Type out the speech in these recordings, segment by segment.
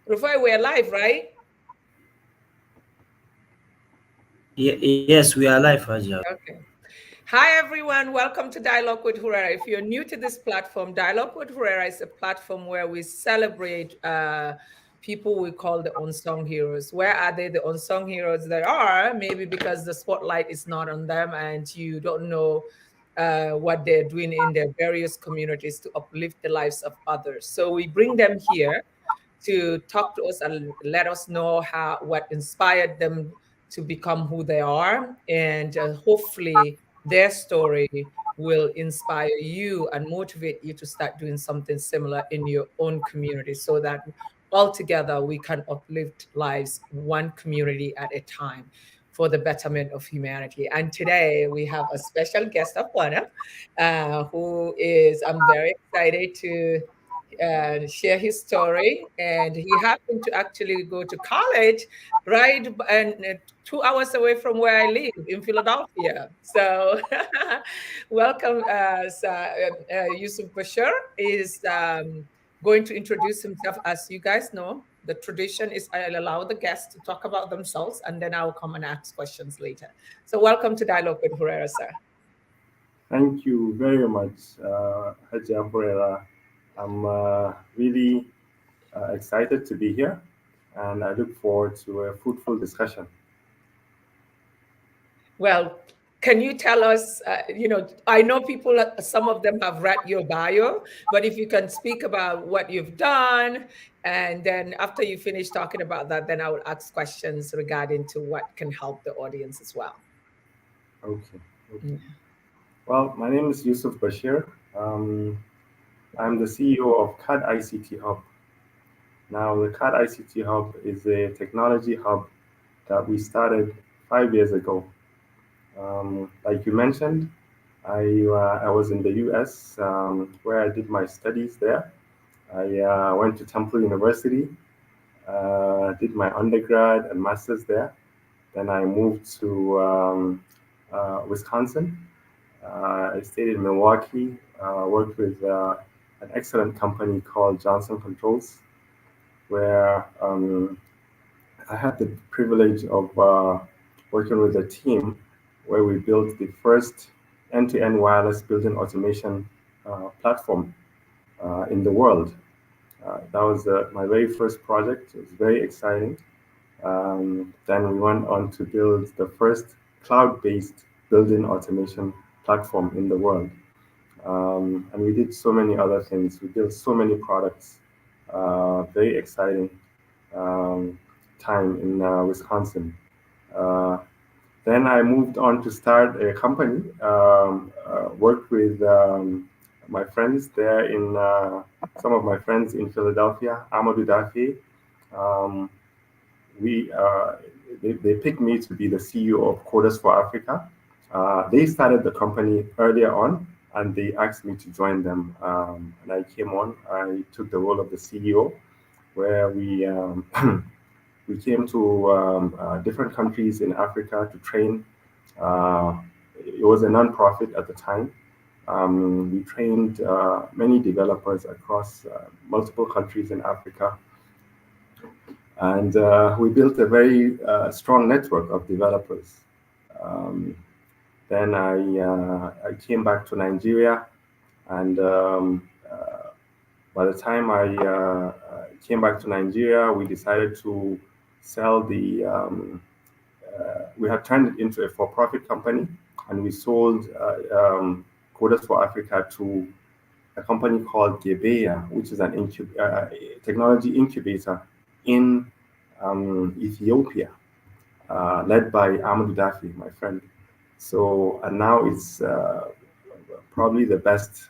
Rufai, we're live, right? Yes, we are live, Haja. Okay. Hi, everyone. Welcome to Dialogue with Hurera. If you're new to this platform, Dialogue with Hurera is a platform where we celebrate people we call the unsung heroes. Where are they, the unsung heroes? There are, maybe because the spotlight is not on them and you don't know what they're doing in their various communities to uplift the lives of others. So we bring them here to talk to us and let us know what inspired them to become who they are, and hopefully their story will inspire you and motivate you to start doing something similar in your own community, so that all together we can uplift lives one community at a time for the betterment of humanity. And today we have a special guest of honor, who is, I'm very excited to share his story. And he happened to actually go to college right and 2 hours away from where I live in Philadelphia. So welcome, Yusuf Bashir is going to introduce himself. As you guys know, the tradition is I'll allow the guests to talk about themselves and then I'll come and ask questions later. So welcome to Dialogue with Hurera, sir. Thank you very much, Haja Burera. I'm really excited to be here, and I look forward to a fruitful discussion. Well, can you tell us, I know people, some of them have read your bio, but if you can speak about what you've done, and then after you finish talking about that, then I will ask questions regarding to what can help the audience as well. Okay. Okay. Mm. Well, my name is Yusuf Bashir. I'm the CEO of CAD ICT Hub. Now, the CAD ICT Hub is a technology hub that we started 5 years ago. Like you mentioned, I was in the US, where I did my studies there. I went to Temple University, did my undergrad and master's there. Then I moved to Wisconsin. I stayed in Milwaukee, worked with an excellent company called Johnson Controls, where I had the privilege of working with a team where we built the first end-to-end wireless building automation platform in the world. That was my very first project. It was very exciting. Then we went on to build the first cloud-based building automation platform in the world. And we did so many other things. We built so many products. Very exciting um, time in Wisconsin. Uh, then I moved on to start a company, worked with my friends there some of my friends in Philadelphia, Amadou Dafe. Um, we they picked me to be the CEO of CODERS4AFRICA. They started the company earlier on, and they asked me to join them. And I came on. I took the role of the CEO, where we we came to different countries in Africa to train. Uh, it was a non-profit at the time. We trained many developers across multiple countries in Africa, and we built a very strong network of developers. Um, then I came back to Nigeria, and by the time I came back to Nigeria, we decided to sell we had turned it into a for-profit company, and we sold Coders4Africa to a company called GEBEYA, which is an technology incubator in Ethiopia, led by Amadou Dafi, my friend. So, and now it's probably the best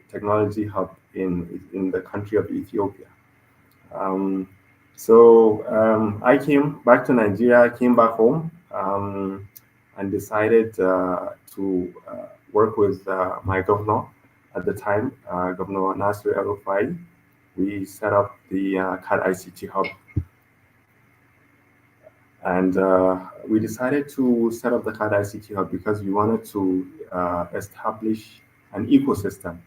technology hub in the country of Ethiopia. Um, I came back to Nigeria, came back home, and decided to work with my governor at the time, Governor Nasir El-Rufai. We set up the CAD ICT Hub, and we decided to set up the CAD ICT Hub because we wanted to establish an ecosystem,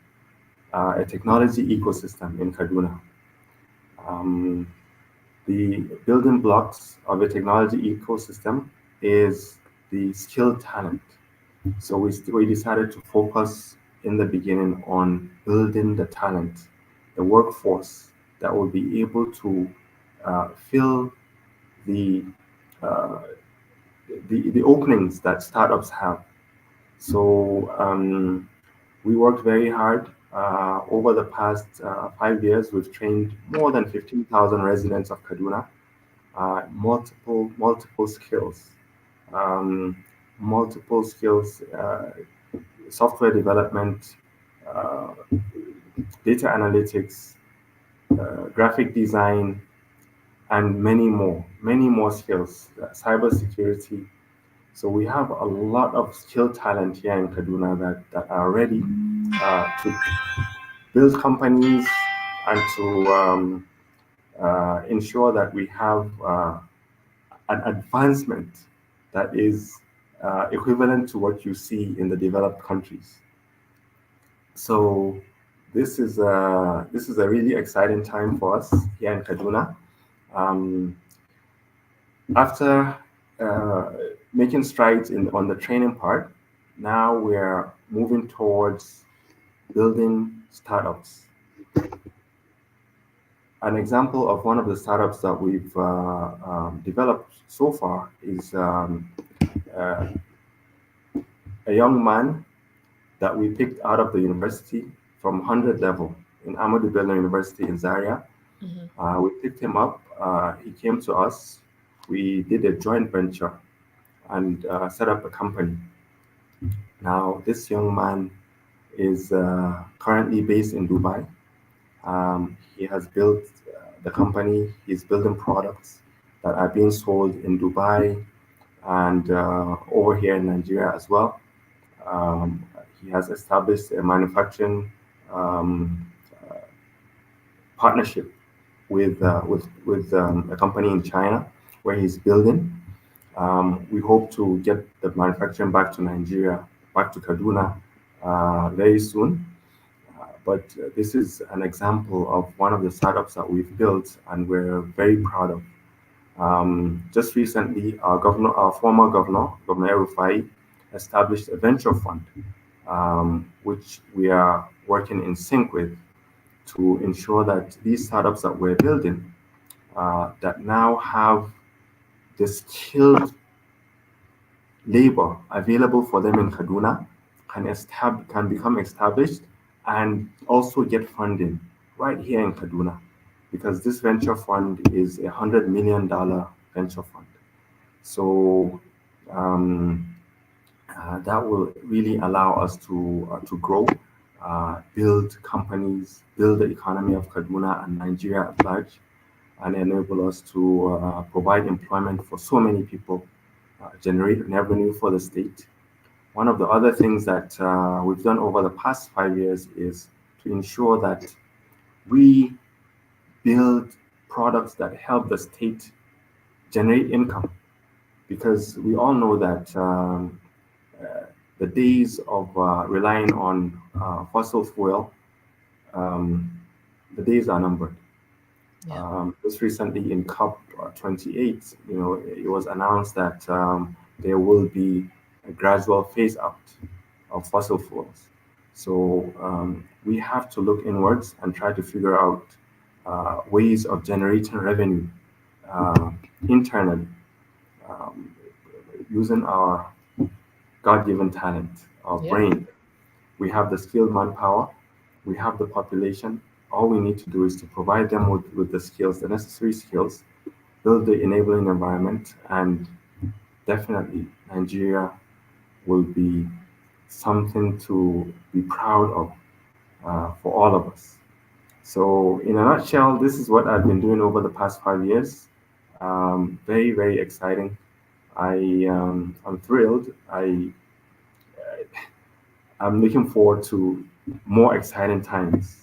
a technology ecosystem in Kaduna. Um, the building blocks of a technology ecosystem is the skilled talent. So we decided to focus in the beginning on building the talent, the workforce that will be able to fill the, uh, the openings that startups have. So we worked very hard. Over the past 5 years, we've trained more than 15,000 residents of Kaduna, multiple skills, um, multiple skills, software development, uh, data analytics, graphic design, and many more skills, cyber security. So we have a lot of skilled talent here in Kaduna that are ready to build companies and to ensure that we have an advancement that is equivalent to what you see in the developed countries. So this is a really exciting time for us here in Kaduna. Um, After making strides on the training part, now we're moving towards building startups. An example of one of the startups that we've developed so far is uh, a young man that we picked out of the university from 100 level in Ahmadu Bello University in Zaria. We picked him up. He came to us. We did a joint venture and set up a company. Now, this young man is currently based in Dubai. He has built the company. He's building products that are being sold in Dubai and over here in Nigeria as well. Um, he has established a manufacturing um, partnership with a company in China where he's building. We hope to get the manufacturing back to Nigeria, back to Kaduna very soon. But this is an example of one of the startups that we've built and we're very proud of. Just recently, our former governor, Governor Rufai, established a venture fund, which we are working in sync with to ensure that these startups that we're building that now have the skilled labor available for them in Kaduna can become established and also get funding right here in Kaduna, because this venture fund is $100 million venture fund. So that will really allow us to grow, build companies, build the economy of Kaduna and Nigeria at large, and enable us to provide employment for so many people, generate revenue for the state. One of the other things that we've done over the past 5 years is to ensure that we build products that help the state generate income, because we all know that the days of relying on fossil fuel, the days are numbered. Yeah. Just recently in COP28, it was announced that there will be a gradual phase out of fossil fuels. So we have to look inwards and try to figure out ways of generating revenue internally, using our God-given talent, our brain. We have the skilled manpower, we have the population. All we need to do is to provide them with the skills, the necessary skills, build the enabling environment, and definitely Nigeria will be something to be proud of for all of us. So in a nutshell, this is what I've been doing over the past 5 years. Very, very exciting. I'm thrilled. I'm looking forward to more exciting times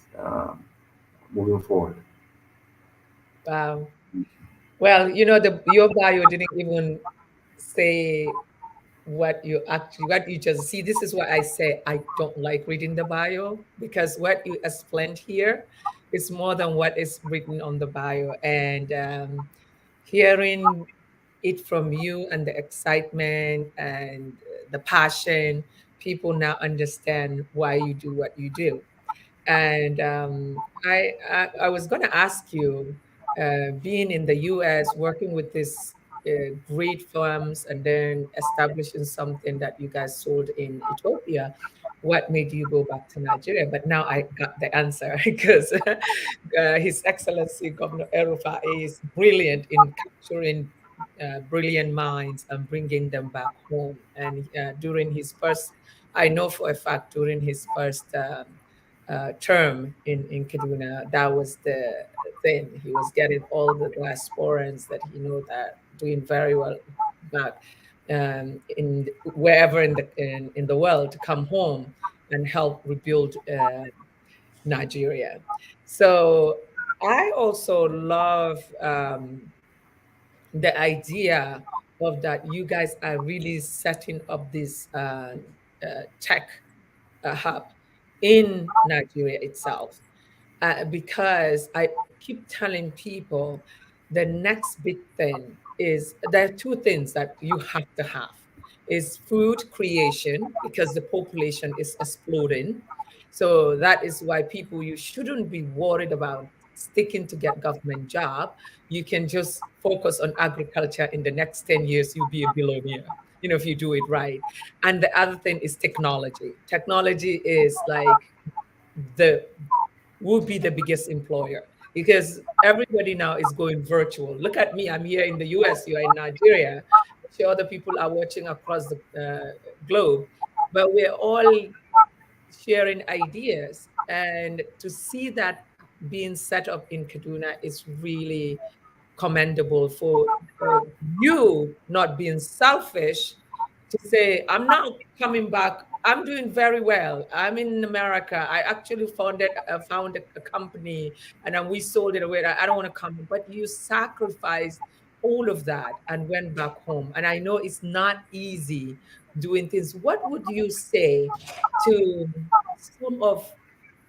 moving forward. Wow. Well, your bio didn't even say what you just see. This is why I say I don't like reading the bio, because what you explained here It's more than what is written on the bio. And hearing it from you and the excitement and the passion, people now understand why you do what you do. And I was going to ask you, being in the U.S., working with these great firms, and then establishing something that you guys sold in Ethiopia, what made you go back to Nigeria? But now I got the answer because His Excellency Governor Erufa is brilliant in capturing brilliant minds and bringing them back home. And during his first, I know for a fact, during his first term in Kaduna, that was the thing. He was getting all the diasporans that he know that doing very well back in wherever in the world to come home and help rebuild Nigeria. So I also love the idea of that you guys are really setting up this tech hub in Nigeria itself. Because I keep telling people the next big thing is there are two things that you have to have is food creation because the population is exploding. So that is why people, you shouldn't be worried about sticking to get government job. You can just focus on agriculture. In the next 10 years, you'll be a billionaire, if you do it right. And the other thing is technology. Technology is like the would be the biggest employer because everybody now is going virtual. Look at me, I'm here in the US, you're in Nigeria. I'm sure other people are watching across the globe, but we're all sharing ideas. And to see that being set up in Kaduna is really commendable for you not being selfish to say, I'm not coming back. I'm doing very well. I'm in America. I actually found a company and then we sold it away. I don't want to come, but you sacrificed all of that and went back home. And I know it's not easy doing things. What would you say to some of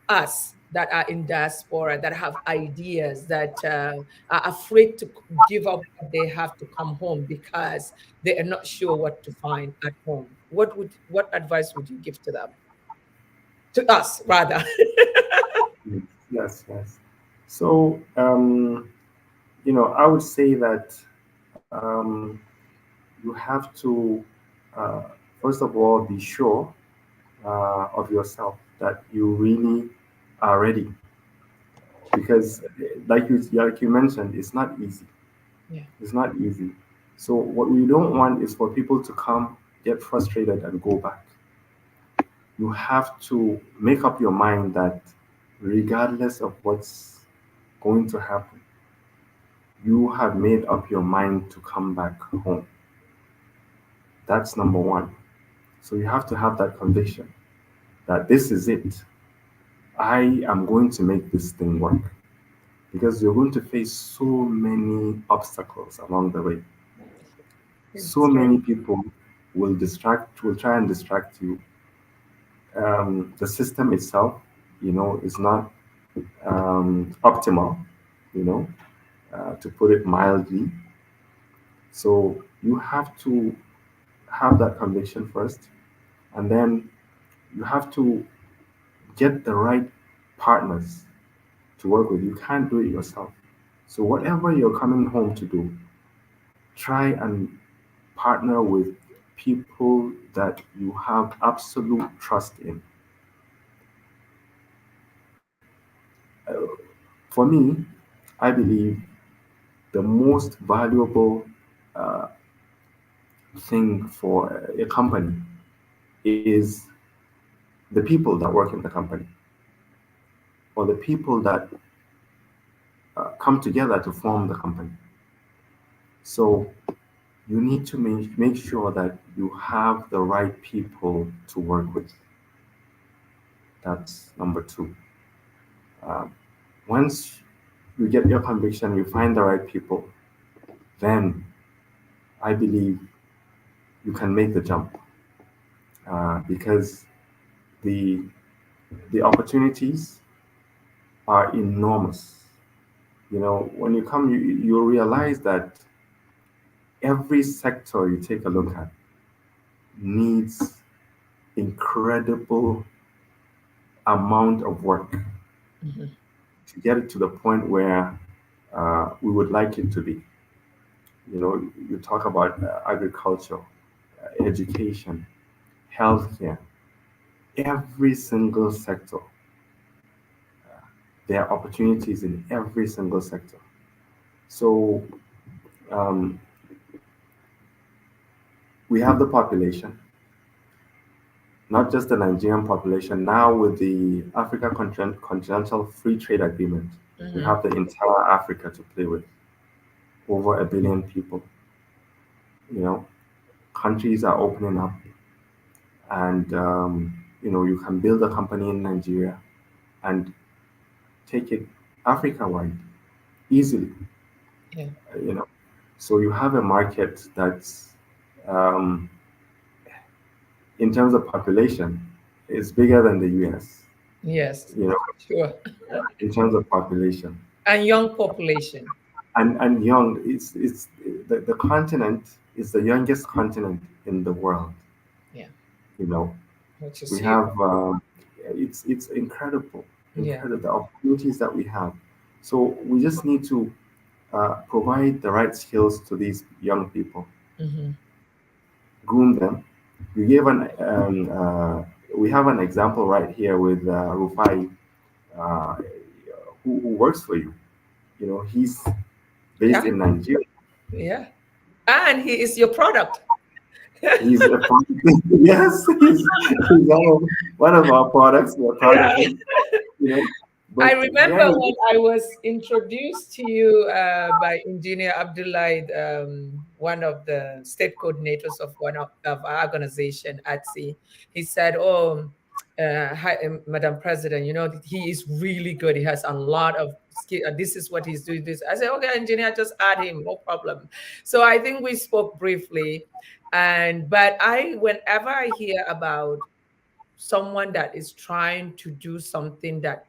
us that are in diaspora that have ideas that are afraid to give up what they have to come home because they are not sure what to find at home? What advice would you give to them, to us rather? Yes, yes. So, I would say that you have to, uh, first of all, be sure of yourself that you really are ready. Because, like you mentioned, it's not easy. Yeah. It's not easy. So, what we don't want is for people to come, get frustrated, and go back. You have to make up your mind that regardless of what's going to happen, you have made up your mind to come back home. That's number one. So you have to have that conviction that this is it. I am going to make this thing work because you're going to face so many obstacles along the way. So It's true. many people will try and distract you. The system itself, is not optimal, you know, to put it mildly. So you have to have that conviction first, and then you have to get the right partners to work with. You can't do it yourself. So whatever you're coming home to do, try and partner with people that you have absolute trust in. For me, I believe the most valuable uh, thing for a company is the people that work in the company or the people that come together to form the company. So you need to make sure that you have the right people to work with. That's number two. Um, Once you get your conviction, you find the right people, then I believe you can make the jump because the the opportunities are enormous. You know, when you come, you realize that every sector you take a look at needs incredible amount of work Mhm. to get it to the point where we would like it to be. You know, you talk about agriculture, education, healthcare, every single sector. There are opportunities in every single sector. So um, we have the population, not just the Nigerian population. Now with the Africa Continental Free Trade Agreement, we Mhm. have the entire Africa to play with, over 1 billion people. You know, countries are opening up, and you know, you can build a company in Nigeria and take it Africa wide easily. Yeah. You know, so you have a market that's um, in terms of population is bigger than the US. Yes. You know, Sure. in terms of population. And young population. And young, it's the continent is the youngest continent in the world. Yeah. You know, Which is we huge. have it's incredible, Yeah. incredible the opportunities that we have. So we just need to provide the right skills to these young people, Mhm. groom them. We gave we have an example right here with Rufai, uh, who works for you. You know, he's based Yeah. in Nigeria. Yeah. And he is your product. He's a product. Yes, he's one of our products. We're proud of Yeah. him. You know, I but remember yeah, when I was introduced to you by Engineer Abdullahi, one of the state coordinators of one of our organization at sea. He said, "Oh, hi, Madam President, you know he is really good. He has a lot of skill. This is what he's doing. This." I said, "Okay, engineer, just add him, no problem." So I think we spoke briefly, but whenever I hear about someone that is trying to do something that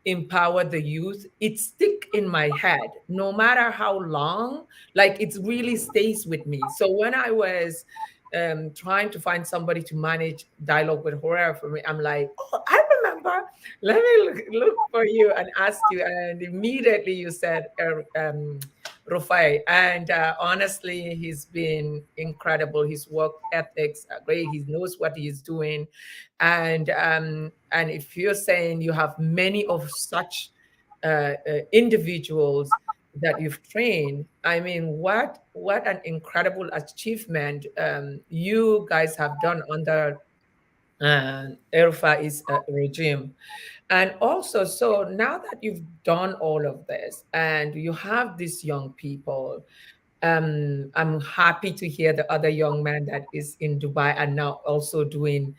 empower the youth, it stick in my head no matter how long, like it really stays with me. So when I was trying to find somebody to manage dialogue with horror for me, I'm like, oh, I remember. Let me look for you and ask you, and immediately you said Rufai. And honestly, he's been incredible. His work ethics are great. He knows what he's doing. And if you're saying you have many of such individuals that you've trained, I mean, what an incredible achievement you guys have done under Erfa's regime. And also, so now that you've done all of this and you have these young people, I'm happy to hear the other young man that is in Dubai and now also doing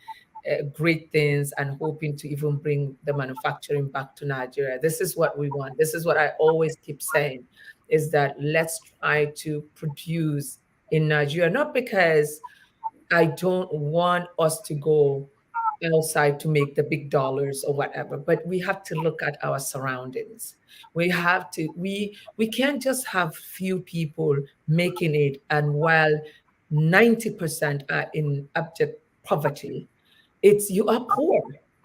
great things and hoping to even bring the manufacturing back to Nigeria. This is what we want. This is what I always keep saying, is that let's try to produce in Nigeria, not because I don't want us to go outside to make the big dollars or whatever, but we have to look at our surroundings. We can't just have few people making it, and while 90% are in abject poverty, it's you are poor.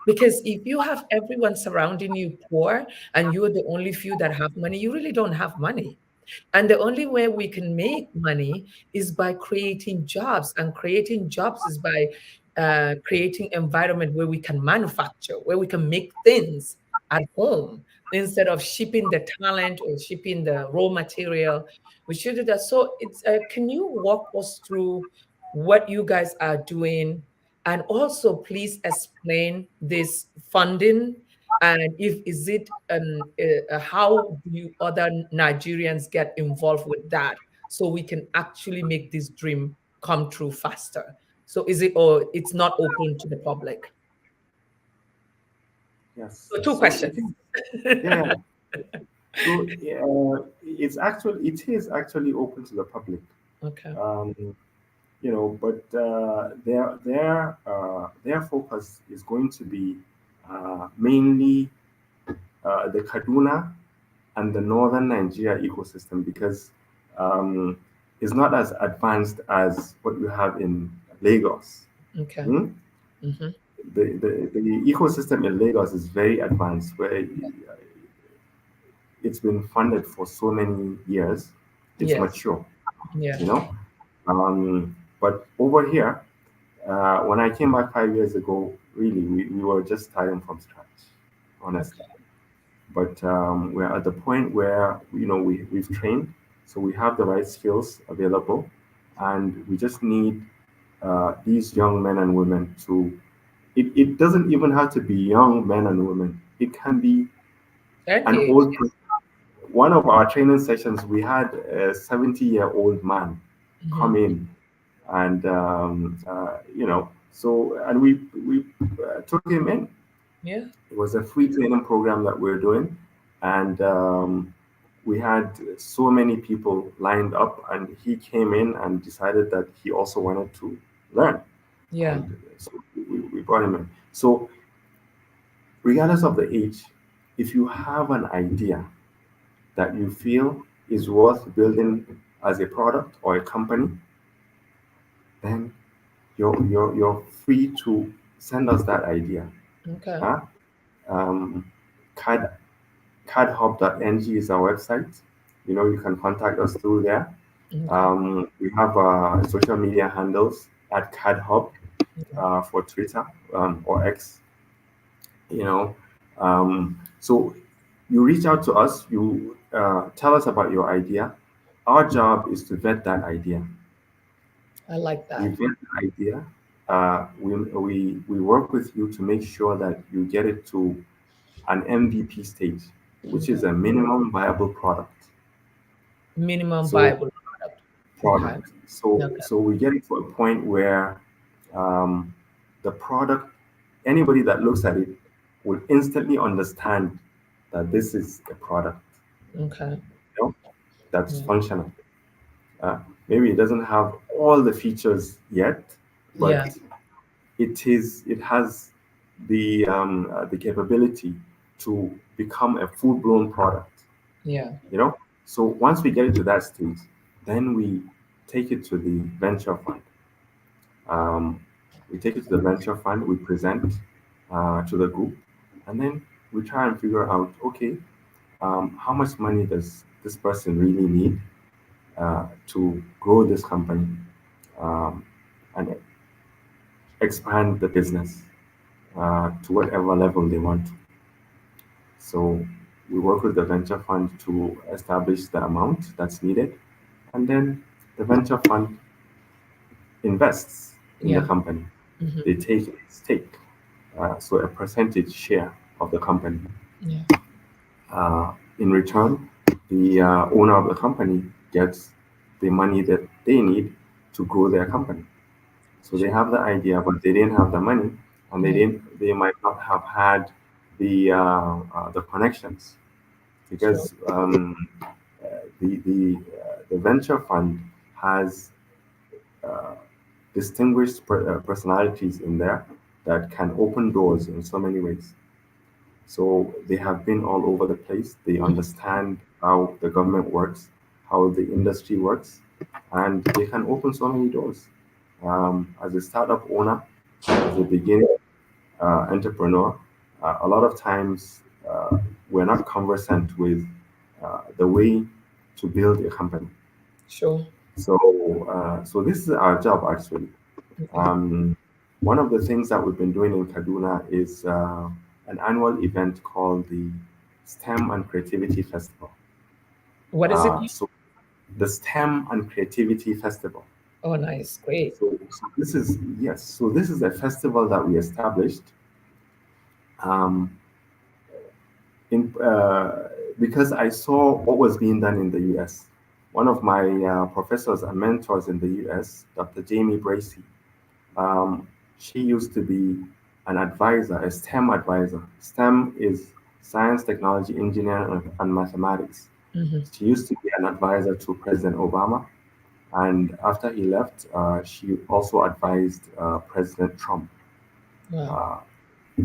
Because if you have everyone surrounding you poor and you're the only few that have money, you really don't have money. And the only way we can make money is by creating jobs, and creating jobs is by creating environment where we can manufacture, where we can make things at home instead of shipping the talent or shipping the raw material. We should do that. So it's can you walk us through what you guys are doing, and also please explain this funding, and if is it how do you other Nigerians get involved with that so we can actually make this dream come true faster? So is it, or it's not open to the public? yes. So two So it questions. is. Yeah. So it is actually open to the public. Okay. Um, you know, but their focus is going to be mainly the Kaduna and the northern Nigeria ecosystem, because it's not as advanced as what you have in Lagos. Okay. Hmm? Mm-hmm. The ecosystem in Lagos is very advanced, where it's been funded for so many years. It's Yes. mature, Yeah. you know. But over here, when I came back 5 years ago, really, we were just starting from scratch, honestly. Okay. But we're at the point where we've trained, so we have the right skills available, and we just need these young men and women to. It doesn't even have to be young men and women. It can be an Engage. old person. One of our training sessions, we had a 70-year-old man Mm-hmm. come in, and so and we took him in. Yeah. It was a free training program that we're doing, and we had so many people lined up, and he came in and decided that he also wanted to learn, Yeah. and so we brought him in. So regardless of the age, if you have an idea that you feel is worth building as a product or a company, then you're free to send us that idea. Okay. Huh? Um, CAD, cadhub.ng is our website. You can contact us through there. Okay. We have social media handles at cadhub Okay. for Twitter or X. You know, so you reach out to us. You tell us about your idea. Our job is to vet that idea. I like We that. vet the idea. We work with you to make sure that you get it to an MVP stage, which Okay. is a minimum viable product. Minimum So viable product. Okay. product. So Okay. so we get it to a point where um, the product, anybody that looks at it will instantly understand that this is a product, Okay. that's Yeah. functional. Uh, Maybe it doesn't have all the features yet, Yeah. but it has the capability to become a full blown product. Yeah. You know, so once we get it to that stage, then we take it to the venture fund. Um, we take it to the venture fund. We present to the group, and then we try and figure out, okay, how much money does this person really need to grow this company um, and expand the business to whatever level they want to. So we work with the venture fund to establish the amount that's needed, and then the venture fund invests in the Yeah. company. Mm-hmm. They take a stake, so a percentage share of the company. Yeah. In return, the owner of the company gets the money that they need to grow their company. So they Sure. have the idea, but they didn't have the money, and Yeah. they might not have had the connections, Sure. because the venture fund has uh, distinguished personalities in there that can open doors in so many ways. So they have been all over the place. They Mhm. understand how the government works, how the industry works, and they can open so many doors. As a startup owner, as a beginning entrepreneur, a lot of times we're not conversant with the way to build a company. Sure. So this is our job actually. Okay. Um, One of the things that we've been doing in Kaduna is an annual event called the STEM and Creativity Festival. What is it? So the STEM and Creativity Festival. Oh, nice. Great. So this is yes. So this is a festival that we established um, in because I saw what was being done in the U.S. One of my professors and mentors in the U.S., Dr. Jamie Bracey, um, she used to be an advisor, a STEM advisor. STEM is science, technology, engineering, and mathematics. Mm-hmm. She used to be an advisor to President Obama, and after he left, she also advised President Trump Wow.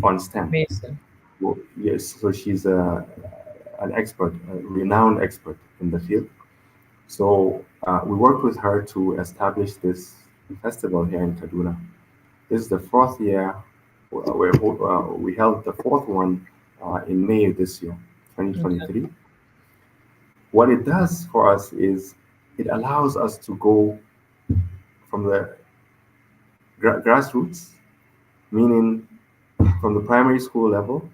uh, on STEM. Amazing. Yes, so she's an expert, a renowned expert in the field. So we worked with her to establish this festival here in Kaduna. This is the fourth year. We held the fourth one in May this year, Okay. 2023. What it does for us is it allows us to go from the grassroots, meaning from the primary school level,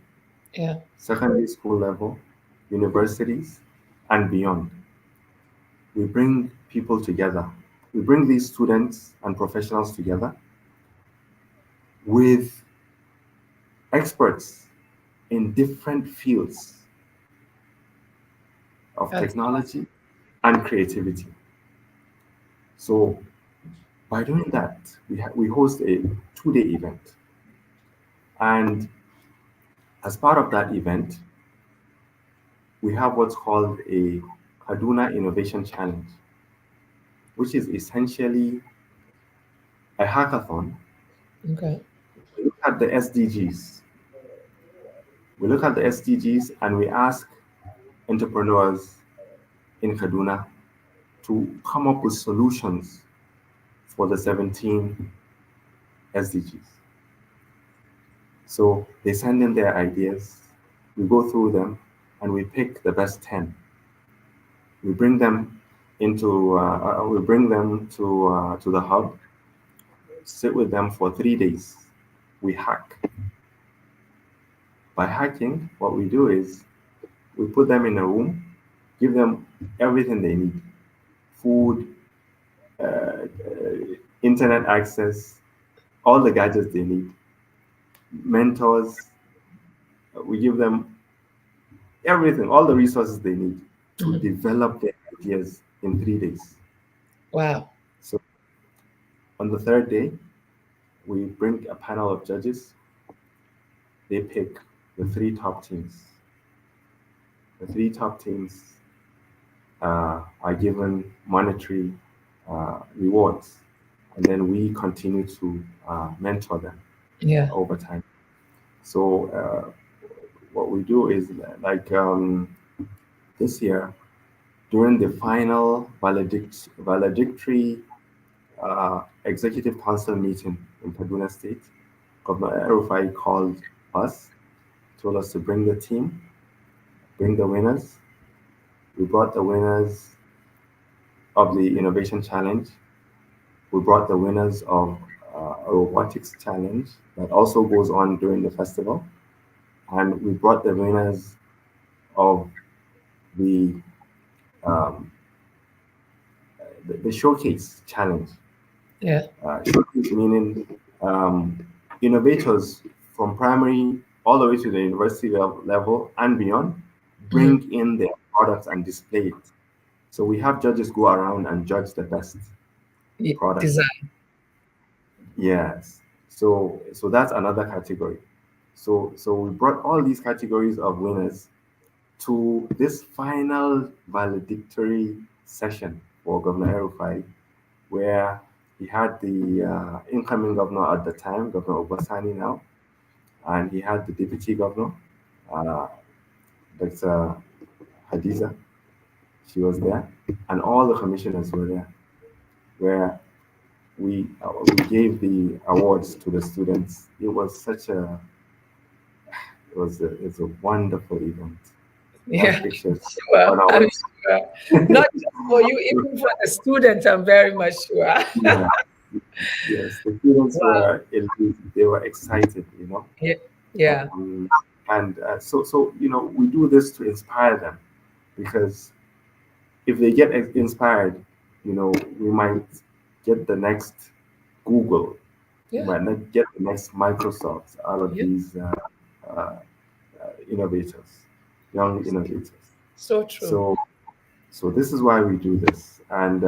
Yeah. secondary school level, universities, and beyond. We bring people together. We bring these students and professionals together with experts in different fields of That's technology and creativity. So by doing that, we host a 2-day event. And as part of that event, we have what's called a Kaduna Innovation Challenge, which is essentially a hackathon. okay. We look at the SDGs. We look at the SDGs and we ask entrepreneurs in Kaduna to come up with solutions for the 17 SDGs. So they send in their ideas, we go through them, and we pick the best 10. We bring them to the hub, sit with them for 3 days. We hack. By hacking, what we do is we put them in a room, give them everything they need: food, internet access, all the gadgets they need, mentors. We give them everything, all the resources they need to develop their ideas in 3 days. Wow. So on the third day, we bring a panel of judges. They pick the three top teams. The three top teams are given monetary rewards, and then we continue to mentor them Yeah. over time. So what we do is like this year, during the final valedictory executive council meeting in Kaduna State, Governor Erufai called us, told us to bring the team, bring the winners. We brought the winners of the Innovation Challenge. We brought the winners of a robotics challenge that also goes on during the festival. And we brought the winners of the um, the showcase challenge. Yeah. Showcase meaning innovators from primary all the way to the university level and beyond bring in their products and display it. So we have judges go around and judge the best products. Design. Yes. So that's another category. So we brought all these categories of winners to this final valedictory session for Governor Erufai, where he had the incoming governor at the time, Governor Obasani now, and he had the deputy governor, uh, Dr. Hadiza. She was there, and all the commissioners were there, where we gave the awards to the students. It was such a it's a wonderful event. I have Yeah. pictures Sure. on our I'm website. sure. Not just for you, even for the students, I'm very much sure. Yeah, yes, the students Wow. were elite. They were excited, Yeah. Yeah. um, and so we do this to inspire them, because if they get inspired, we might get the next Google, we Yeah. might not get the next Microsoft out of Yeah. these uh, innovators, young innovators. So true. So, so this is why we do this. And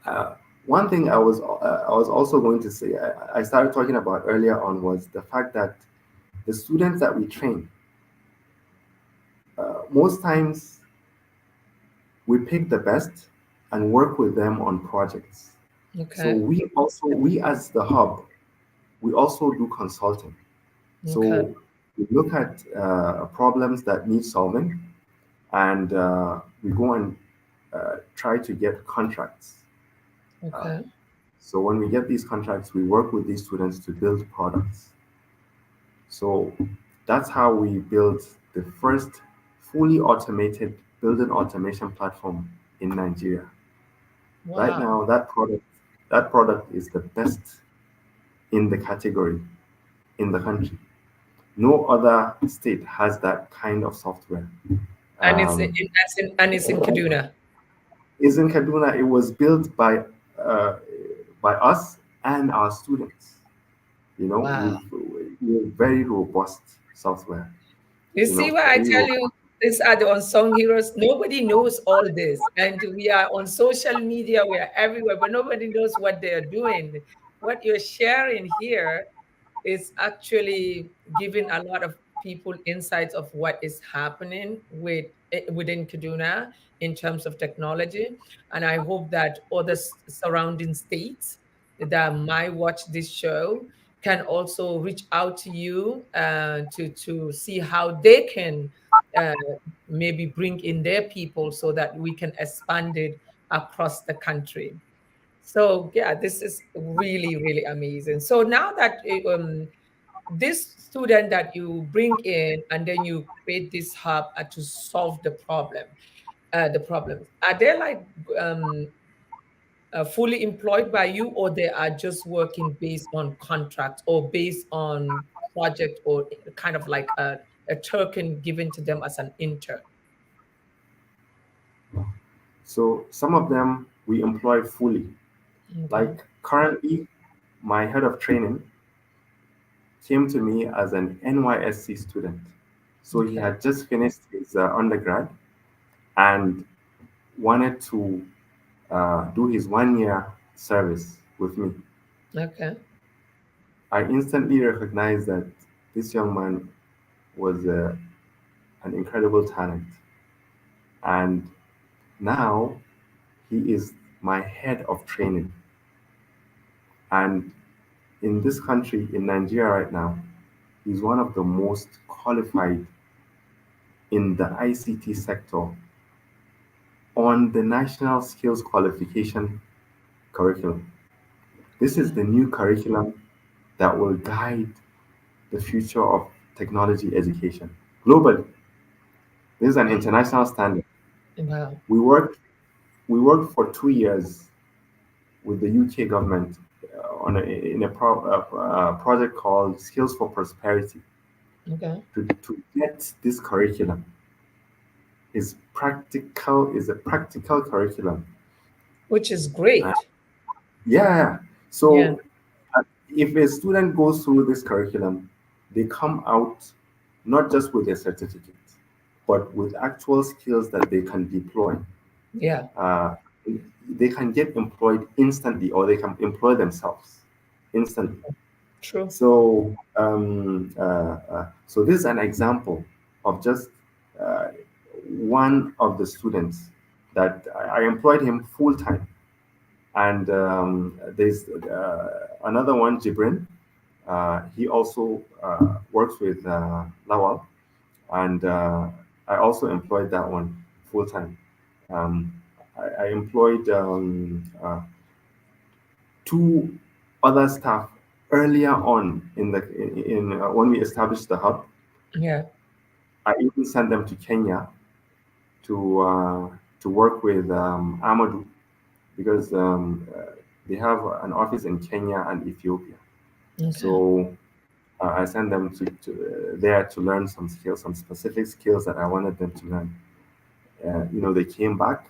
uh, one thing I was also going to say, I started talking about earlier on, was the fact that the students that we train, most times we pick the best and work with them on projects. So Okay. we as the hub, we also do consulting. Okay. So we look at problems that need solving, and we go and try to get contracts. Okay. So when we get these contracts, we work with these students to build products. So that's how we built the first fully automated building automation platform in Nigeria. Right Wow. now, that product is the best in the category in the country. No other state has that kind of software. And it's Um, and it's in Kaduna. is in Kaduna. It was built by us and our students. You know, Wow. we're very robust software. You You see know, why I very tell robust. you these are the unsung heroes? Nobody knows all this. And we are on social media, we are everywhere, but nobody knows what they are doing. What you're sharing here is actually giving a lot of people insights of what is happening within Kaduna in terms of technology. And I hope that other surrounding states that might watch this show can also reach out to you to see how they can uh, maybe bring in their people so that we can expand it across the country. So yeah, this is really, really amazing. So now that this student that you bring in and then you create this hub to solve the problems, are they like fully employed by you, or they are just working based on contract or based on project, or kind of like a token given to them as an intern? So some of them we employ fully. Okay. Like currently, my head of training came to me as an NYSC student. So he Okay. had just finished his undergrad and wanted to do his 1 year service with me. Okay. I instantly recognized that this young man was an incredible talent. And now he is my head of training. And in this country, in Nigeria right now, he's one of the most qualified in the ICT sector on the National Skills Qualification curriculum. This is the new curriculum that will guide the future of technology education globally. This is an international standard. Wow. We worked we worked for 2 years with the UK government in a project called Skills for Prosperity Okay. to get this curriculum. Is a practical curriculum. Which is Uh, great. yeah. Yeah. So if a student goes through this curriculum, they come out not just with a certificate, but with actual skills that they can deploy. Yeah. Uh, they can get employed instantly, or they can employ themselves instantly. True. So this is an example of just uh, one of the students that I employed him full time. And there's another one, Jibrin. He also works with Lawal, and I also employed that one full time. Um, I employed two other staff earlier on when we established the hub. Yeah. I even sent them to Kenya to work with Amadou, because they have an office in Kenya and Ethiopia. Okay. So I sent them there to learn some skills, some specific skills that I wanted them to learn. They came back.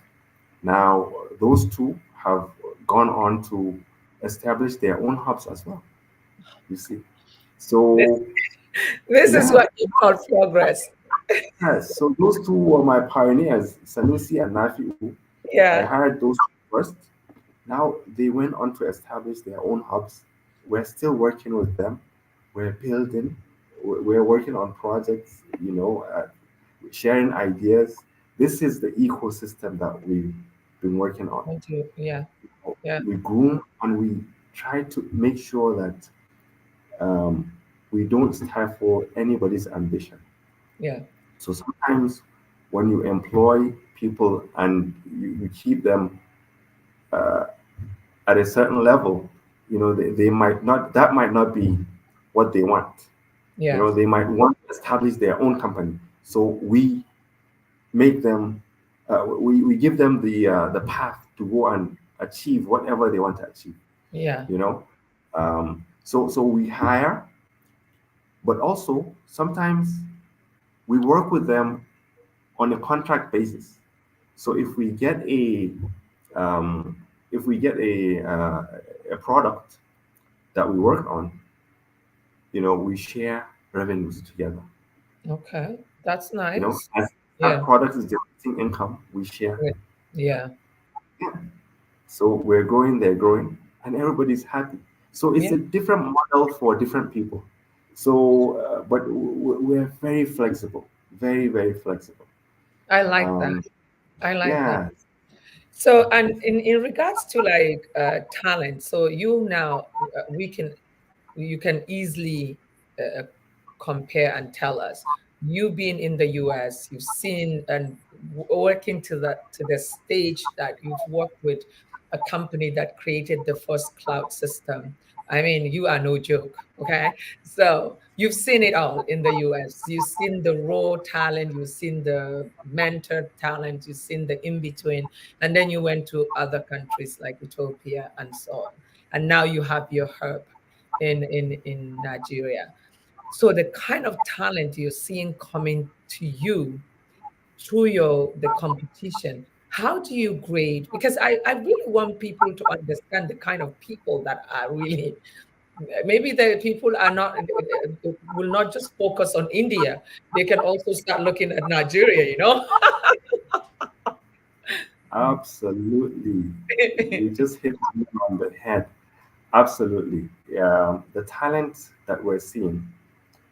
Now those two have gone on to establish their own hubs as well. You see, This so this is yeah, what you call progress. yes. So those two were my pioneers, Sanusi and Nafiu. I Yeah. hired those first. Now they went on to establish their own hubs. We're still working with them. We're building. We're working on projects. Sharing ideas. This is the ecosystem that we've been working on. Yeah. Yeah. We groom and we try to make sure that um, we don't stifle anybody's ambition. Yeah. So sometimes when you employ people and you keep them at a certain level, they might not, that might not be what they want. Yeah. They might want to establish their own company. So we make them, we give them the path to go and achieve whatever they want to achieve. Yeah. So we hire, but also sometimes we work with them on a contract basis. So um, if we get a product that we work on, we share revenues together. Okay. That's nice. As that Yeah. product is generating income, we share. Yeah. Yeah. Yeah. So we're growing, they're growing, and everybody's happy. So it's Yeah. a different model for different people. So, but we're very flexible, very, very flexible. I like that. Um, I like that. yeah, So, and in regards to like talent, so you now you can easily uh, compare and tell us. You being in the US, you've seen and working to the stage that you've worked with a company that created the first cloud system. I mean, you are no joke, okay? So you've seen it all in the US. You've seen the raw talent, you've seen the mentored talent, you've seen the in between, and then you went to other countries like Ethiopia and so on. And now you have your hub in Nigeria. So the kind of talent you're seeing coming to you through the competition, how do you grade? Because I really want people to understand the kind of people that are really, maybe the people are not, will not just focus on India. They can also start looking at Nigeria, absolutely. You just hit me on the head. Absolutely. The talent that we're seeing,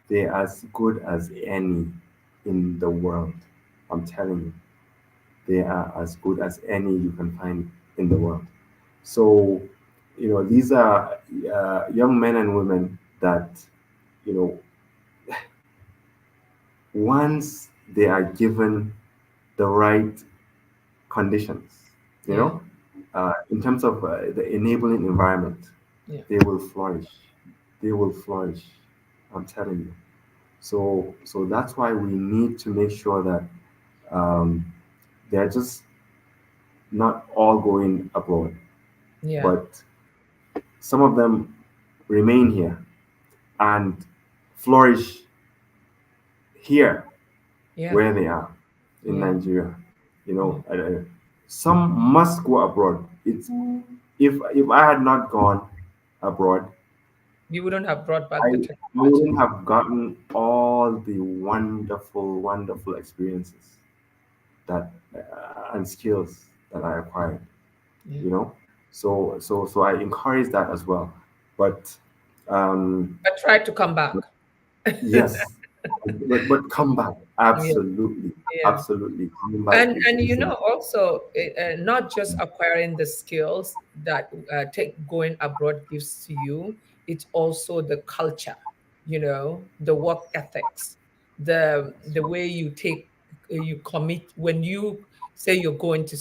they're as good as any in the world. I'm telling you, they are as good as any you can find in the world. So, these are young men and women that, you know, once they are given the right conditions, Yeah, in terms of the enabling environment, yeah, they will flourish. They will flourish. I'm telling you. So that's why we need to make sure that um, they're just not all going abroad, yeah, but some of them remain here and flourish here yeah, where they are in yeah, Nigeria. You yeah. know, some must go abroad. It's if I had not gone abroad, You wouldn't have brought back the I technology. wouldn't have gotten all the wonderful, wonderful experiences that and skills that I acquired. Yeah. You know, so I encourage that as well. But um, But try to come back. yes, but come back. Yeah, Absolutely, yeah. absolutely. Coming back And is also not just acquiring the skills that take going abroad gives to you, it's also the culture, the work ethics, the way you you commit when you say you're going to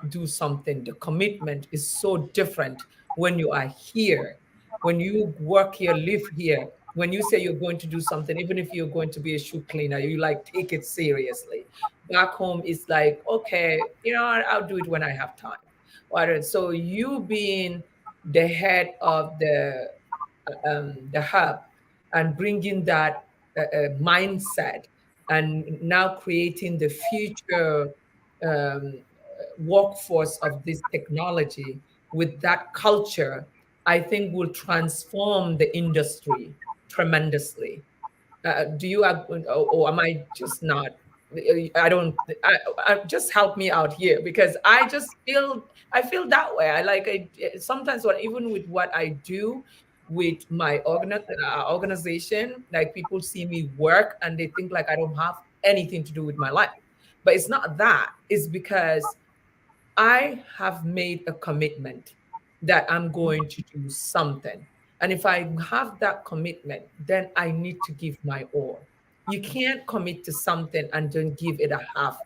do something. The commitment is so different when you are here, when you work here, live here. When you say you're going to do something, even if you're going to be a shoe cleaner, you like take it seriously. Back home it's like, okay, I'll do it when I have time. So you being the head of the hub and bringing that mindset and now creating the future um, workforce of this technology with that culture, I think will transform the industry tremendously. Do you have, or am I just not? I don't. Just help me out here because I feel that way. Sometimes when even with what I do with my organization, like people see me work and they think like I don't have anything to do with my life, but it's not that. It's because I have made a commitment that I'm going to do something. And if I have that commitment, then I need to give my all. You can't commit to something and don't give it a half.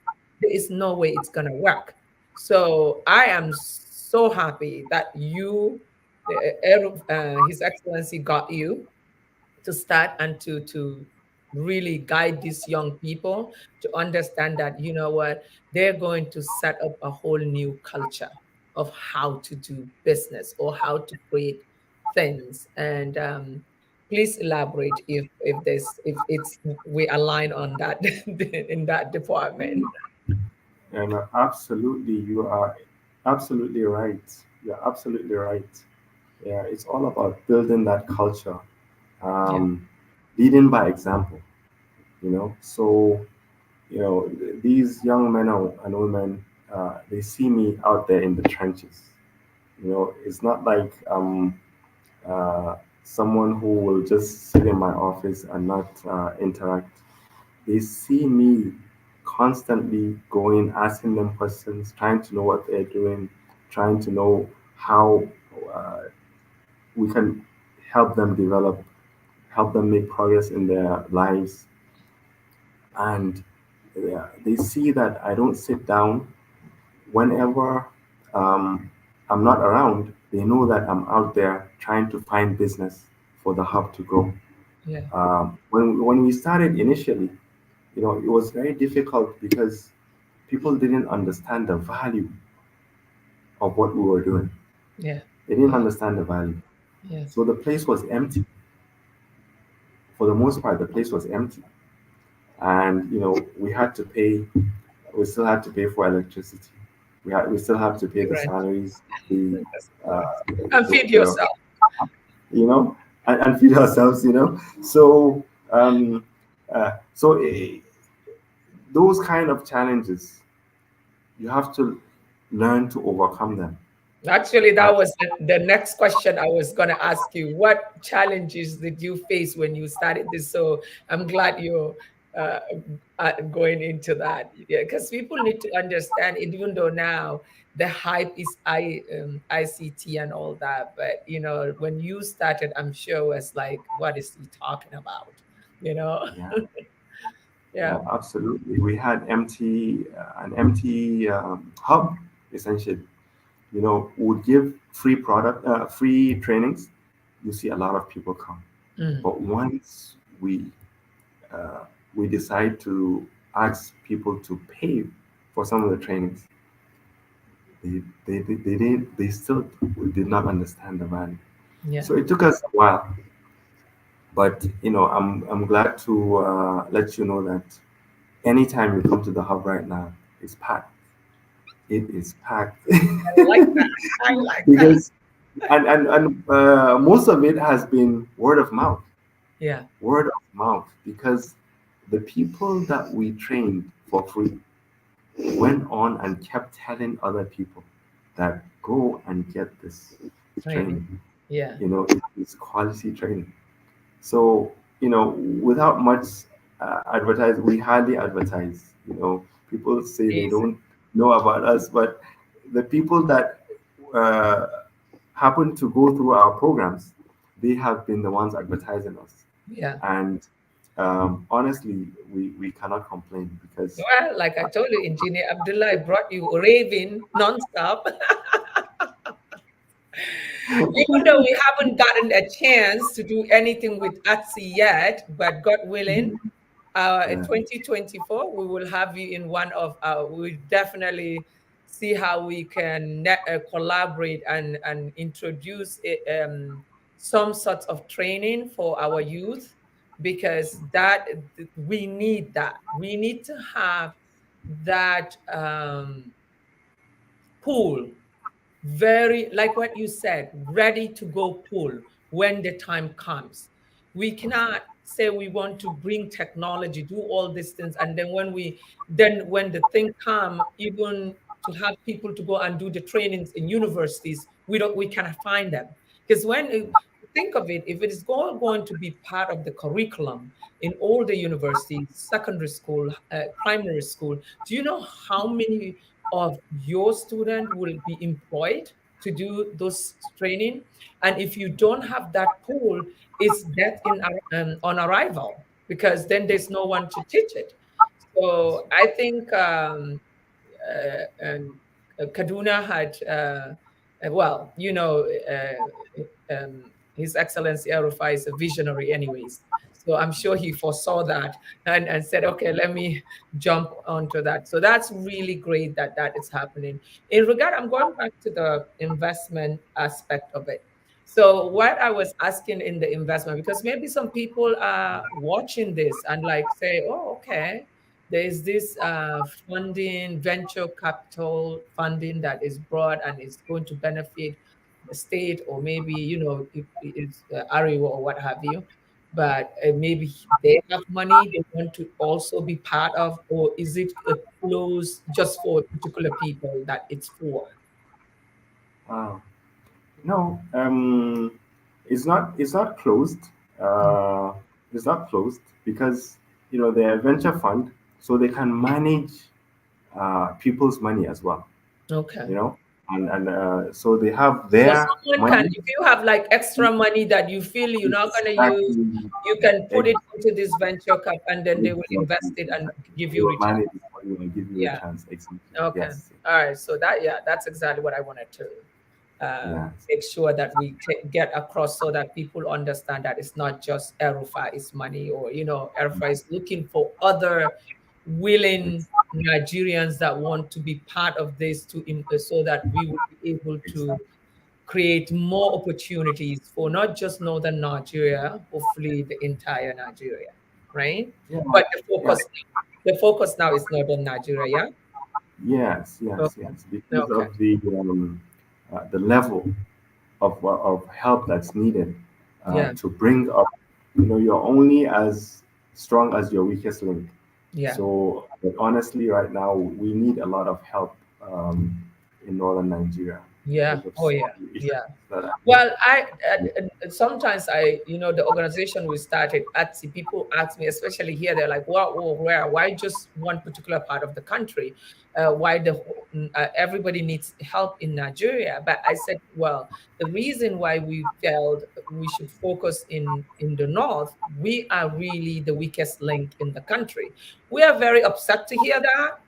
There is no way it's going to work. So I am so happy that His Excellency got you to start and to really guide these young people to understand that, you know what, they're going to set up a whole new culture of how to do business or how to create things. And please elaborate if it's we align on that in that department. And absolutely, you are absolutely right. You're absolutely right. Yeah, it's all about building that culture, Yeah, um, leading by example. So these young men and women, they see me out there in the trenches. It's not like uh, someone who will just sit in my office and not interact. They see me constantly going, asking them questions, trying to know what they're doing, trying to know how uh, we can help them develop, help them make progress in their lives. And they see that I don't sit down whenever I'm not around. They know that I'm out there trying to find business for the hub to grow. yeah, When we started initially, it was very difficult because people didn't understand the value of what we were doing. yeah, They didn't yeah, understand the value. yeah. So the place was empty. For the most part, the place was empty. And we had to pay. We still had to pay for electricity. We still have to pay Pay the rent. salaries, the That's uh, correct. And the, feed the yourself. and feed ourselves. So those kind of challenges, you have to learn to overcome them. Actually, And that was the next question I was going to ask you. What challenges did you face when you started this? So I'm glad you're uh, going into that. Yeah, because people need to understand, even though now the hype is ICT and all that. But, when you started, I'm sure it was like, what is he talking about? You know? yeah, Yeah. yeah, absolutely. We had an empty hub essentially. Would give free trainings. You see a lot of people come, Mm, but once uh, we decide to ask people to pay for some of the trainings, they still did not understand the value. yeah. So it took us a while, but I'm glad to let you know that anytime you come to the hub right now, it's packed. It is packed. I like that. I like that. Because most of it has been word of mouth. Yeah. Word of mouth, because the people that we trained for free went on and kept telling other people that go and get this Training. training. Yeah. It's quality training. So without much we hardly advertise. People say they Easy. don't know about us, but the people that uh, happen to go through our programs, they have been the ones advertising us. Yeah. And honestly, we cannot complain because Well, like I told you, Engineer Abdullah, I brought you raving nonstop. Even though we haven't gotten a chance to do anything with Atsi yet, but God willing, in uh, 2024, we will have you in one of our, we'll definitely see how we can collaborate and introduce some sorts of training for our youth, because we need that. We need to have that pool, very like what you said, ready to go pull when the time comes. We cannot say we want to bring technology, do all these things, and then when the thing come, even to have people to go and do the trainings in universities, we cannot find them. Because think of it, if it is going to be part of the curriculum in all the universities, secondary school, primary school, do you know how many of your student will be employed? to do those training. And if you don't have that pool, it's death on arrival, because then there's no one to teach it. So I think Kaduna had, well, His Excellency El Rufai is a visionary, anyways. So I'm sure he foresaw that and said, okay, let me jump onto that. So that's really great that that is happening. In regard, I'm going back to the investment aspect of it. So what I was asking in the investment, because maybe some people are watching this and like say, oh, okay, there is this funding, venture capital funding that is brought and is going to benefit the state, or maybe, it's Ariwa or what have you. But maybe they have money they want to also be part of, or is it closed just for particular people that it's for? Wow. No, it's not. It's not closed. Uh, it's not closed because they're a venture fund, so they can manage people's money as well. Okay. And so they have So their someone can, money. if you have like extra money that you feel you're not going to use, Exactly. you can put Exactly. it into this venture cap and then they will invest it and give They you will return. manage it for you and give you a Yeah. chance. Exactly. Okay. Yes. All right. So that, yeah, that's exactly what I wanted to Yes. make sure that we get across, so that people understand that it's not just Erufai's money, or, Erufai is looking for other willing Nigerians that want to be part of this so that we will be able to Exactly. create more opportunities for not just northern Nigeria, hopefully the entire Nigeria, right? Yeah. But Yeah. the focus now is northern Nigeria, yeah? Yes. Okay. Yes. Yes. Because Okay. of the level of help that's needed Yeah. to bring up. You're only as strong as your weakest link. Yeah. So, but honestly, right now we need a lot of help in northern Nigeria Yeah. because of Oh, so yeah. many issues Yeah. that are there. Well, sometimes the organization we started, ATSI, people ask me, especially here, they're like, why just one particular part of the country? Why everybody needs help in Nigeria? But I said, well, the reason why we felt we should focus in the north, we are really the weakest link in the country. We are very upset to hear that.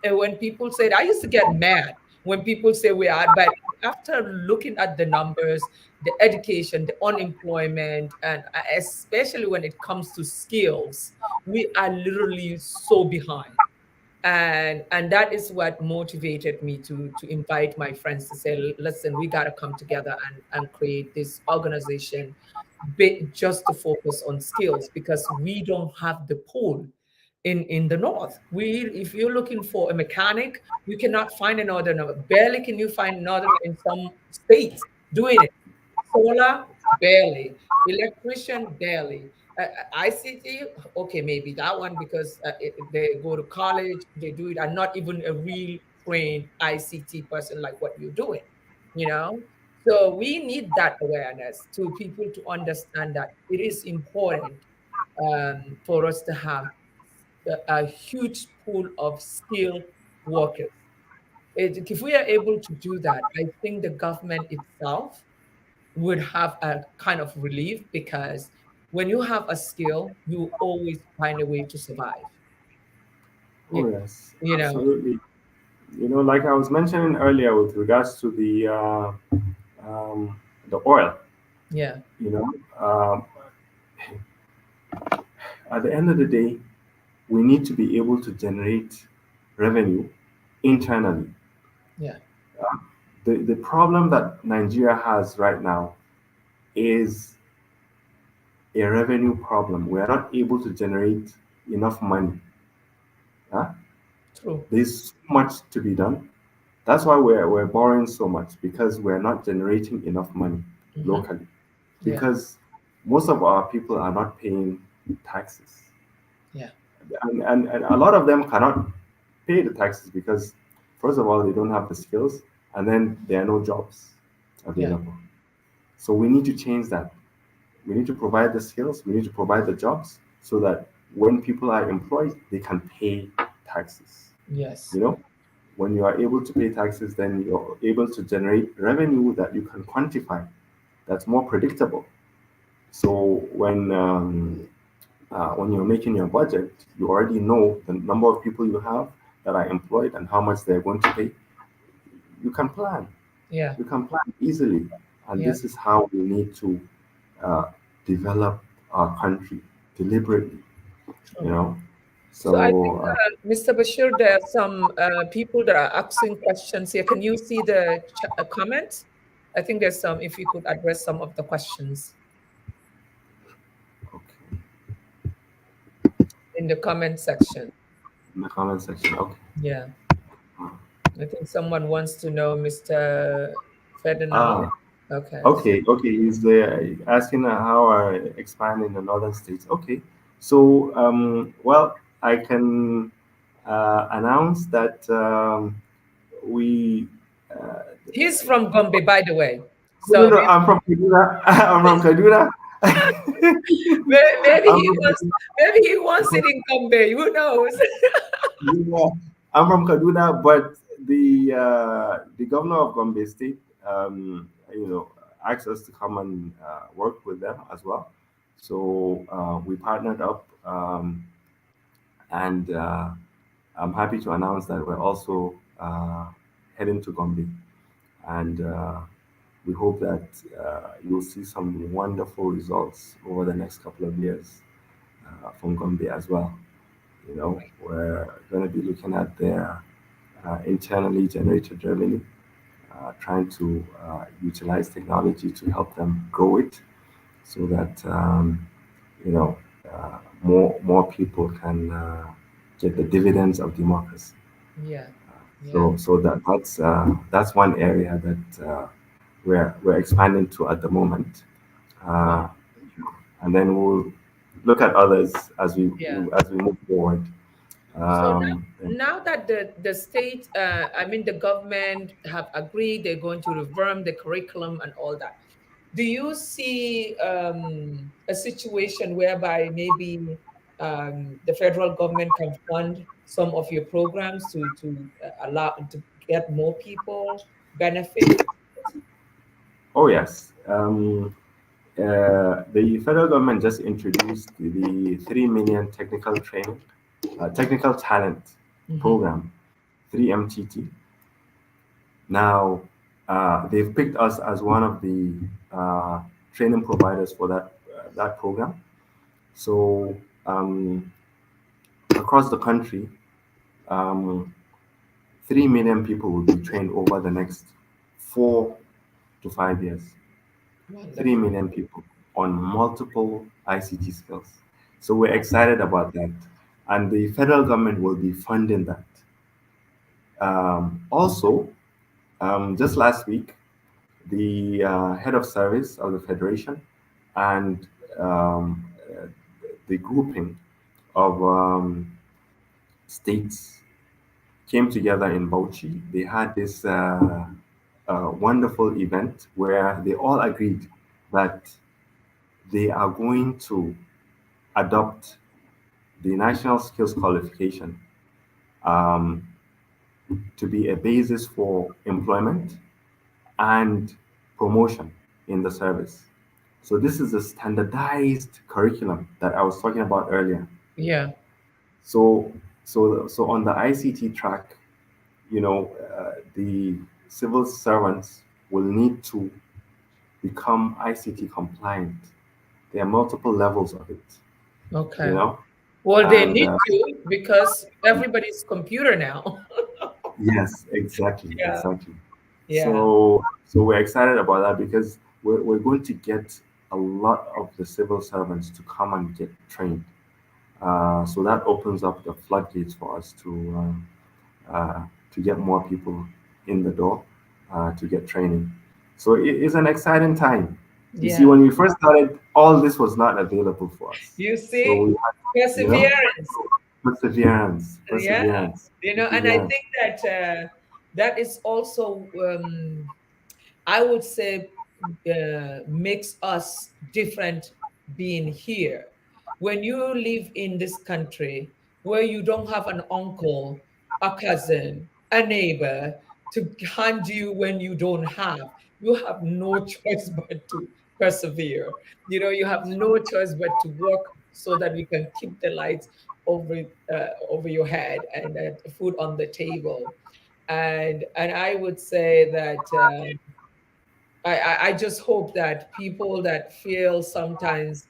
And when people say it, I used to get mad when people say we are, but after looking at the numbers, the education, the unemployment, and especially when it comes to skills, we are literally so behind. And that is what motivated me to invite my friends to say, listen, we got to come together and create this organization just to focus on skills, because we don't have the pool in the north. If you're looking for a mechanic, you cannot find another. Barely can you find another in some states doing it. Solar, barely. Electrician, barely. ICT, okay, maybe that one, because they go to college, they do it, and not even a real trained ICT person like what you're doing, you know? So we need that awareness to people to understand that it is important for us to have a huge pool of skilled workers. If we are able to do that, I think the government itself would have a kind of relief, because when you have a skill, you always find a way to survive. Oh You, yes, you know, absolutely. Like I was mentioning earlier with regards to the oil. yeah, You know, at the end of the day, we need to be able to generate revenue internally. yeah, The problem that Nigeria has right now is a revenue problem. We are not able to generate enough money. Huh? true. There's so much to be done. That's why we're borrowing so much, because we're not generating enough money Hmm. locally. Yeah, Because most of our people are not paying taxes. yeah, And a lot of them cannot pay the taxes because, first of all, they don't have the skills, and then there are no jobs yeah, available. So we need to change that. We need to provide the skills, we need to provide the jobs so that when people are employed, they can pay taxes. yes, You know, when you are able to pay taxes, then you're able to generate revenue that you can quantify, that's more predictable. So when you're making your budget, you already know the number of people you have that are employed and how much they're going to pay. You can plan. Yeah. You can plan easily. And Yeah. this is how we need to uh, develop our country deliberately, you True. know. So I think, So, Mr. Bashir, there are some people that are asking questions here. Can you see the comments? I think there's some, if you could address some of the questions okay, in the comment section. in the comment section. Okay. Yeah. I think someone wants to know, Mr. Ah, Ferdinand. Okay. okay, okay. He's there asking how I expand in the northern states. Okay, so well, I can announce that we. Uh, He's from Gombe, by the way. no, So no, I'm from Kaduna. I'm from Kaduna. maybe I'm he from wants, Kaduna. maybe he wants it in Gombe. Who knows? Yeah, I'm from Kaduna, but the governor of Gombe State, asked us to come and work with them as well. So we partnered up, and I'm happy to announce that we're also heading to Gombe, and we hope that you'll see some wonderful results over the next couple of years from Gombe as well. We're going to be looking at their internally generated revenue, trying to utilize technology to help them grow it so that you know more people can get the dividends of democracy. Yeah. Yeah. So that's one area that we're expanding to at the moment, Wow. uh, and then we'll look at others as we Yeah. as we move forward. So And now that the state, I mean, the government have agreed they're going to reform the curriculum and all that. Do you see a situation whereby maybe the federal government can fund some of your programs to allow to get more people benefit? oh yes, the federal government just introduced the 3 million technical talent Hmm. program, 3MTT. Now, they've picked us as one of the training providers for that program. So, across the country, um, 3 million people will be trained over the next 4 to 5 years. 3 Wonderful. million people on multiple ICT skills. So we're excited about that. And the federal government will be funding that. Also, just last week, the head of service of the federation and um, uh, the grouping of states came together in Bauchi. They had this wonderful event where they all agreed that they are going to adopt the national skills qualification um, to be a basis for employment and promotion in the service. So this is a standardized curriculum that I was talking about earlier. Yeah. So on the ICT track, the civil servants will need to become ICT compliant. There are multiple levels of it, you Okay. know, Well, they and need to because everybody's computer now. yes, exactly, Yeah. exactly. Yeah. So we're excited about that because we're going to get a lot of the civil servants to come and get trained. So that opens up the floodgates for us to get more people in the door to get training. So it is an exciting time. You see, Yeah. when we first started, all this was not available for us. You So we see, had, perseverance. perseverance, Yeah. perseverance, And I perseverance. think that that is also, I would say, makes us different being here. When you live in this country where you don't have an uncle, a cousin, a neighbor to hand you when you don't have, you have no choice but to persevere. You have no choice but to work so that we can keep the lights over your head and food on the table. And I would say that I just hope that people that feel sometimes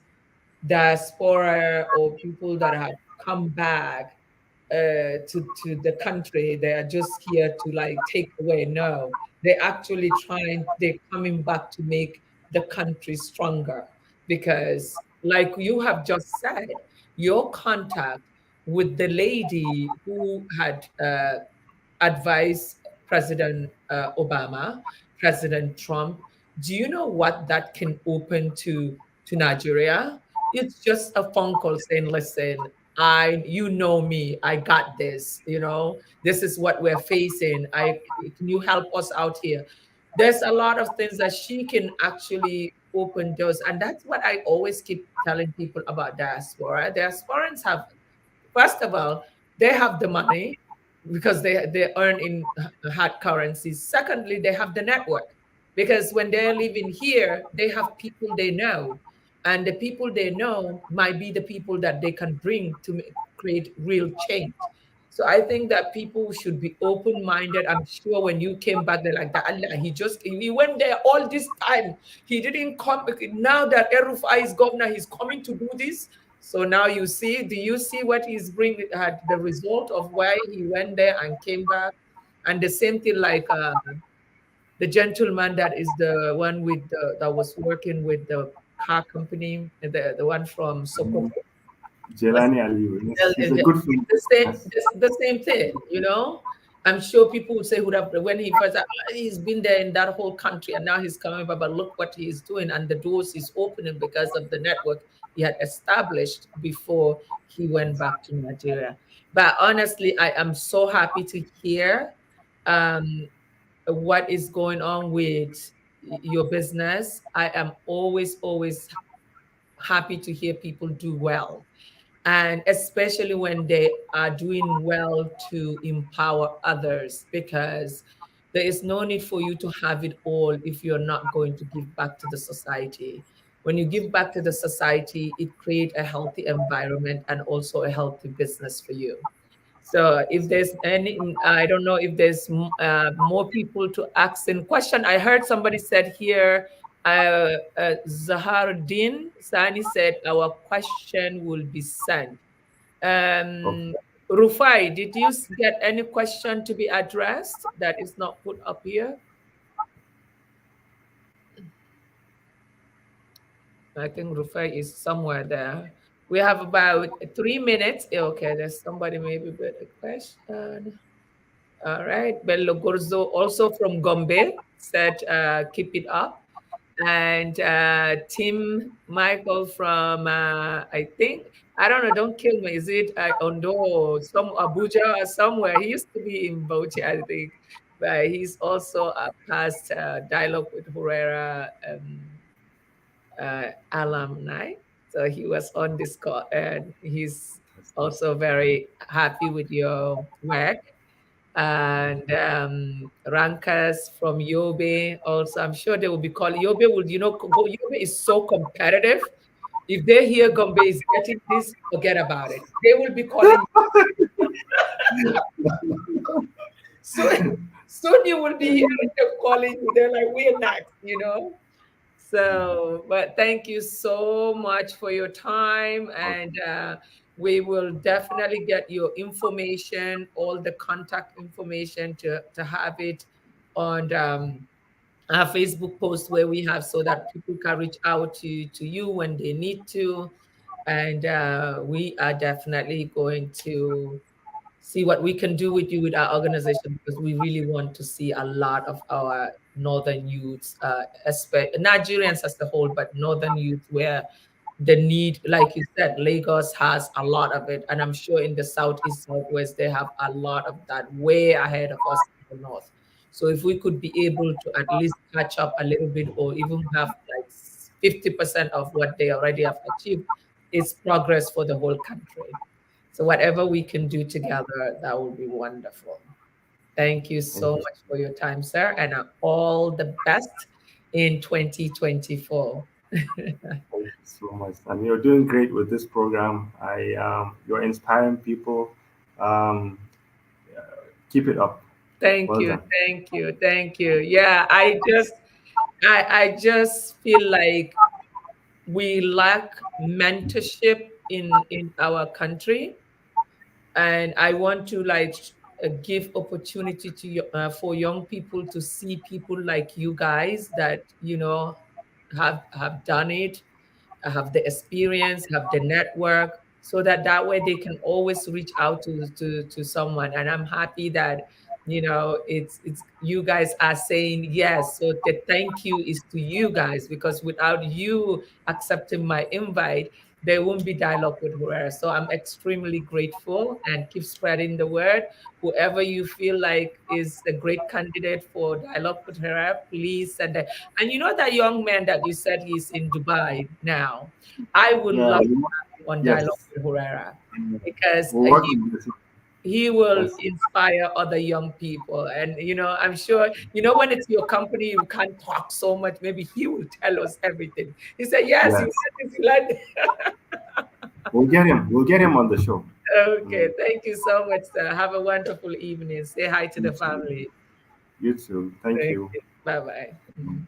diaspora or people that have come back to the country, they are just here to like take away. No, they're coming back to make the country stronger. Because, like you have just said, your contact with the lady who had advised President Obama, President Trump, do you know what that can open to Nigeria? It's just a phone call saying, listen, you know me, I got this, this is what we're facing. Can you help us out here? There's a lot of things that she can actually open doors. And that's what I always keep telling people about diaspora. Diasporans have, first of all, they have the money because they earn in hard currencies. Secondly, they have the network because when they're living here, they have people they know, and the people they know might be the people that they can bring to create real change. So I think that people should be open-minded. I'm sure when you came back, they're like that. Allah, he went there all this time. He didn't come. Now that Erufai is governor, he's coming to do this. So now do you see what he's bringing, the result of why he went there and came back? And the same thing like the gentleman that is the one that was working with the car company, the one from Sokoto. Jelani Ali, he's a It's good friend. Yes. the same thing. I'm sure people would say when he first, he's been there in that whole country and now he's coming back, but look what he's doing and the doors he's opening because of the network he had established before he went back to Nigeria. But honestly, I am so happy to hear um, what is going on with your business. I am always happy to hear people do well, and especially when they are doing well to empower others, because there is no need for you to have it all if you're not going to give back to the society. When you give back to the society, it creates a healthy environment and also a healthy business for you. So if there's any, I don't know if there's more people to ask in question. I heard somebody said here, Zaharuddin Sani said our question will be sent. Okay. Rufai, did you get any question to be addressed that is not put up here? I think Rufai is somewhere there. We have about 3 minutes. Okay, there's somebody maybe with a question. All right. Bello Gorzo, also from Gombe, said, keep it up. And Tim Michael from, I think, I don't know, don't kill me. Is it Ondo, some Abuja or somewhere? He used to be in Bauchi, I think. But he's also a past Dialogue with Huraira alumni. So he was on this call and he's also very happy with your work. And rankers from Yobe also, I'm sure they will be calling. Yobe would, Yobe is so competitive. If they hear Gombe is getting this, forget about it. They will be calling. Soon you will be hearing them calling you. They're like, we're next. So, but thank you so much for your time. And we will definitely get your information, all the contact information to have it on our Facebook post where we have, so that people can reach out to you when they need to. And we are definitely going to see what we can do with you with our organization, because we really want to see a lot of our northern youths, especially Nigerians as a whole, but northern youth where the need, like you said, Lagos has a lot of it, and I'm sure in the southeast, southwest they have a lot of that way ahead of us in the north. So if we could be able to at least catch up a little bit, or even have like 50% of what they already have achieved, it's progress for the whole country. So whatever we can do together, that would be wonderful. Thank you Thank so you. much for your time, sir, and all the best in 2024. Thank you so much. And you're doing great with this program. You're inspiring people. Um, Keep it up. Thank Well you, done. thank you, thank you. Yeah, I just feel like we lack mentorship in our country, and I want to like give opportunity to for young people to see people like you guys that have done it, have the experience, have the network, so that that way they can always reach out to someone. And I'm happy that it's you guys are saying yes. So the thank you is to you guys, because without you accepting my invite, there won't be dialogue with her. So I'm extremely grateful, and keep spreading the word. Whoever you feel like is a great candidate for dialogue with her, please send it. And you know that young man that you said he's in Dubai now? I would Yeah. love to have him on Yes. Dialogue with Herrera, because We'll work on this. he will Yes. inspire other young people. And I'm sure when it's your company, you can't talk so much. Maybe he will tell us everything. He said, "Yes, you Yes. learned this, you learned this." We'll get him. We'll get him on the show. Okay, Mm. thank you so much, sir. Have a wonderful evening. Say hi to You the too. family. You too. Thank Thank you. you. Bye bye.